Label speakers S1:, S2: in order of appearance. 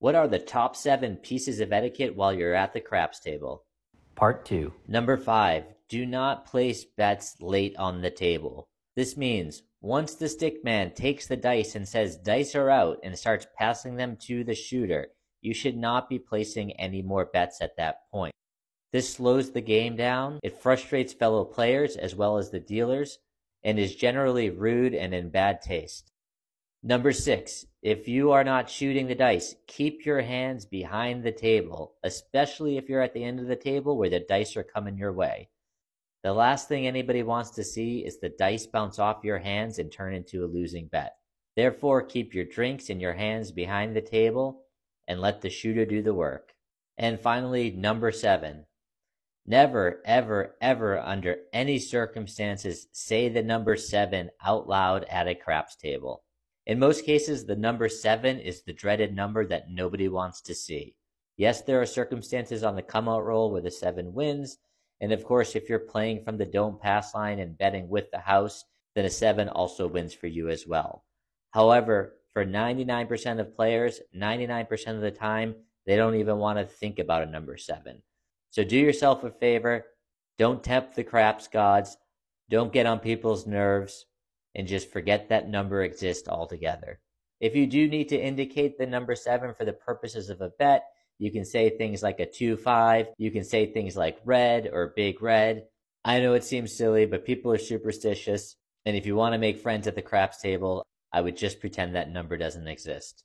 S1: What are the top 7 pieces of etiquette while you're at the craps table?
S2: Part 2.
S1: Number 5, do not place bets late on the table. This means once the stick man takes the dice and says dice are out and starts passing them to the shooter, you should not be placing any more bets at that point. This slows the game down, it frustrates fellow players as well as the dealers, and is generally rude and in bad taste. Number 6, if you are not shooting the dice, keep your hands behind the table, especially if you're at the end of the table where the dice are coming your way. The last thing anybody wants to see is the dice bounce off your hands and turn into a losing bet. Therefore, keep your drinks in your hands behind the table and let the shooter do the work. And finally, number 7, never, ever, ever, under any circumstances, say the number 7 out loud at a craps table. In most cases, the number 7 is the dreaded number that nobody wants to see. Yes, there are circumstances on the come-out roll where the 7 wins, and of course, if you're playing from the don't pass line and betting with the house, then a 7 also wins for you as well. However, for 99% of players, 99% of the time, they don't even want to think about a number 7. So do yourself a favor, don't tempt the craps gods, don't get on people's nerves, and just forget that number exists altogether. If you do need to indicate the number 7 for the purposes of a bet, you can say things like a 2-5, you can say things like red or big red. I know it seems silly, but people are superstitious, and if you want to make friends at the craps table, I would just pretend that number doesn't exist.